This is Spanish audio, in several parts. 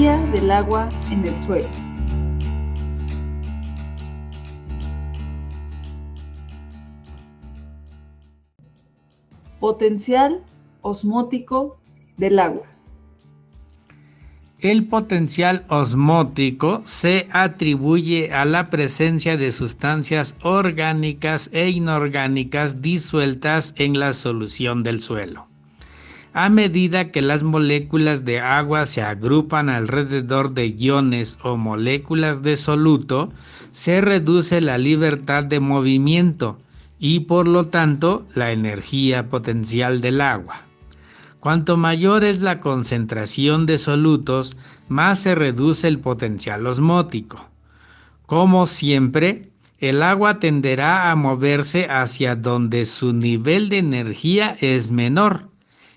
energía del agua en el suelo. Potencial osmótico del agua. El potencial osmótico se atribuye a la presencia de sustancias orgánicas e inorgánicas disueltas en la solución del suelo. A medida que las moléculas de agua se agrupan alrededor de iones o moléculas de soluto, se reduce la libertad de movimiento y por lo tanto la energía potencial del agua. Cuanto mayor es la concentración de solutos, más se reduce el potencial osmótico. Como siempre, el agua tenderá a moverse hacia donde su nivel de energía es menor,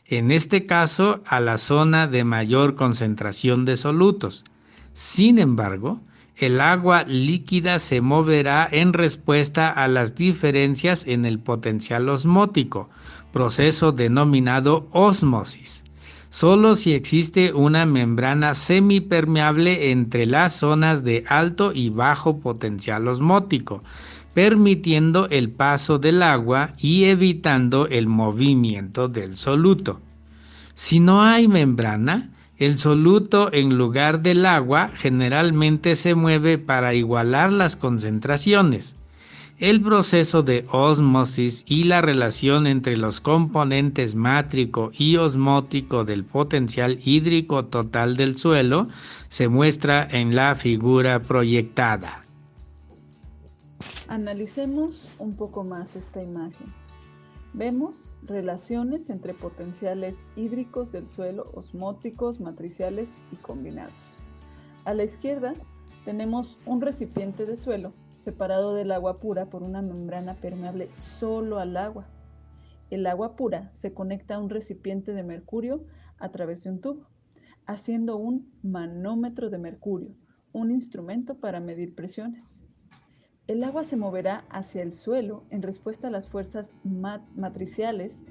en este caso a la zona de mayor concentración de solutos. Sin embargo, el agua líquida se moverá en respuesta a las diferencias en el potencial osmótico, proceso denominado ósmosis. Solo si existe una membrana semipermeable entre las zonas de alto y bajo potencial osmótico, permitiendo el paso del agua y evitando el movimiento del soluto. Si no hay membrana, el soluto en lugar del agua generalmente se mueve para igualar las concentraciones. El proceso de ósmosis y la relación entre los componentes mátrico y osmótico del potencial hídrico total del suelo se muestra en la figura proyectada. Analicemos un poco más esta imagen. Vemos relaciones entre potenciales hídricos del suelo, osmóticos, matriciales y combinados. A la izquierda tenemos un recipiente de suelo separado del agua pura por una membrana permeable solo al agua. El agua pura se conecta a un recipiente de mercurio a través de un tubo, haciendo un manómetro de mercurio, un instrumento para medir presiones. El agua se moverá hacia el suelo en respuesta a las fuerzas matriciales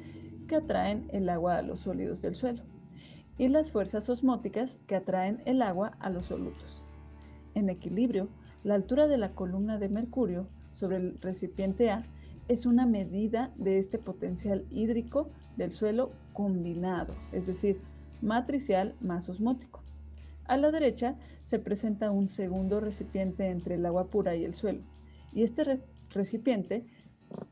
que atraen el agua a los sólidos del suelo y las fuerzas osmóticas que atraen el agua a los solutos. En equilibrio, la altura de la columna de mercurio sobre el recipiente A es una medida de este potencial hídrico del suelo combinado, es decir, matricial más osmótico. A la derecha se presenta un segundo recipiente entre el agua pura y el suelo, y este recipiente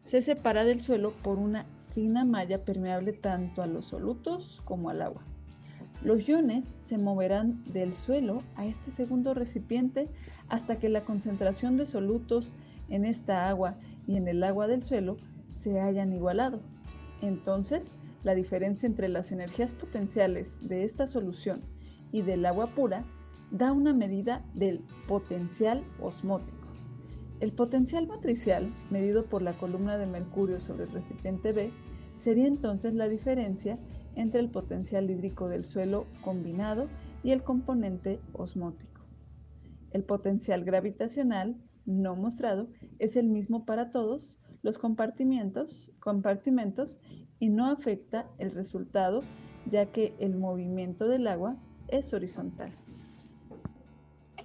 se separa del suelo por una fina malla permeable tanto a los solutos como al agua. Los iones se moverán del suelo a este segundo recipiente hasta que la concentración de solutos en esta agua y en el agua del suelo se hayan igualado. Entonces, la diferencia entre las energías potenciales de esta solución y del agua pura da una medida del potencial osmótico. El potencial matricial, medido por la columna de mercurio sobre el recipiente B, sería entonces la diferencia entre el potencial hídrico del suelo combinado y el componente osmótico. El potencial gravitacional, no mostrado, es el mismo para todos los compartimentos y no afecta el resultado, ya que el movimiento del agua es horizontal.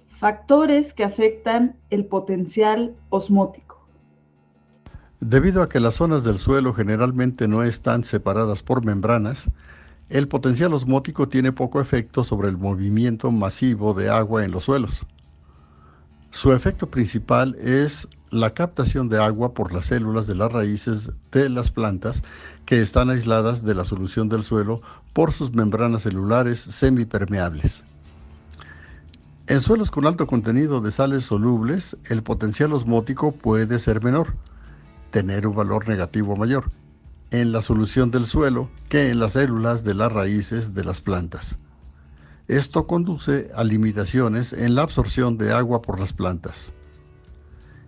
Factores que afectan el potencial osmótico. Debido a que las zonas del suelo generalmente no están separadas por membranas, el potencial osmótico tiene poco efecto sobre el movimiento masivo de agua en los suelos. Su efecto principal es la captación de agua por las células de las raíces de las plantas que están aisladas de la solución del suelo por sus membranas celulares semipermeables. En suelos con alto contenido de sales solubles, el potencial osmótico puede ser menor, tener un valor negativo mayor, en la solución del suelo que en las células de las raíces de las plantas. Esto conduce a limitaciones en la absorción de agua por las plantas.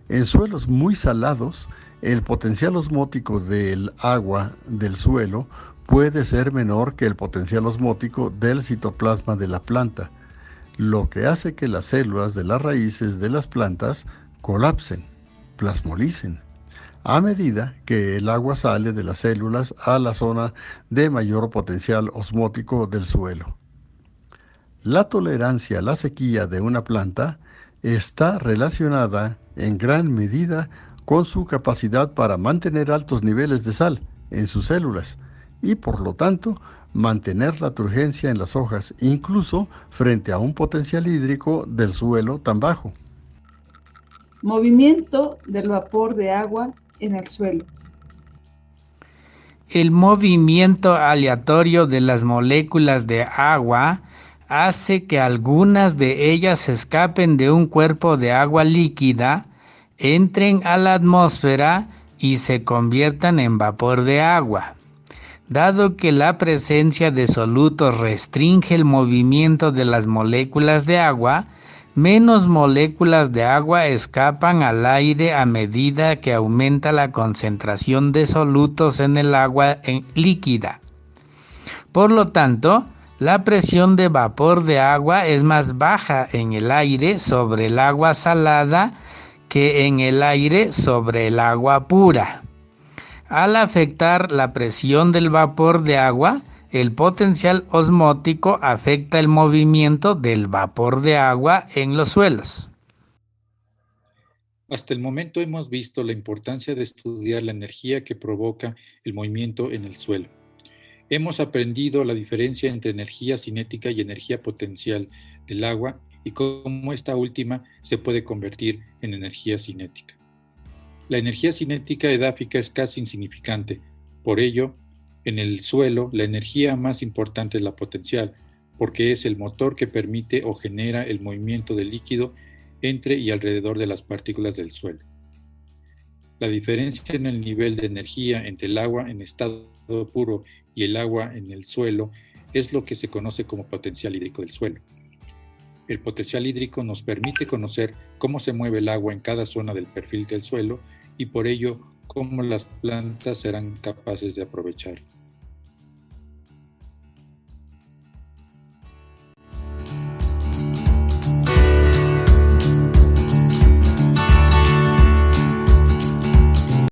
En suelos muy salados, el potencial osmótico del agua del suelo puede ser menor que el potencial osmótico del citoplasma de la planta, lo que hace que las células de las raíces de las plantas colapsen, plasmolicen, a medida que el agua sale de las células a la zona de mayor potencial osmótico del suelo. La tolerancia a la sequía de una planta está relacionada en gran medida con su capacidad para mantener altos niveles de sal en sus células y, por lo tanto, mantener la turgencia en las hojas, incluso frente a un potencial hídrico del suelo tan bajo. Movimiento del vapor de agua en el suelo. El movimiento aleatorio de las moléculas de agua hace que algunas de ellas escapen de un cuerpo de agua líquida, entren a la atmósfera y se conviertan en vapor de agua. Dado que la presencia de solutos restringe el movimiento de las moléculas de agua, menos moléculas de agua escapan al aire a medida que aumenta la concentración de solutos en el agua líquida. Por lo tanto, la presión de vapor de agua es más baja en el aire sobre el agua salada que en el aire sobre el agua pura. Al afectar la presión del vapor de agua, el potencial osmótico afecta el movimiento del vapor de agua en los suelos. Hasta el momento hemos visto la importancia de estudiar la energía que provoca el movimiento en el suelo. Hemos aprendido la diferencia entre energía cinética y energía potencial del agua y cómo esta última se puede convertir en energía cinética. La energía cinética edáfica es casi insignificante. Por ello, en el suelo, la energía más importante es la potencial, porque es el motor que permite o genera el movimiento del líquido entre y alrededor de las partículas del suelo. La diferencia en el nivel de energía entre el agua en estado puro y el agua en el suelo es lo que se conoce como potencial hídrico del suelo. El potencial hídrico nos permite conocer cómo se mueve el agua en cada zona del perfil del suelo y por ello cómo las plantas serán capaces de aprovecharlo.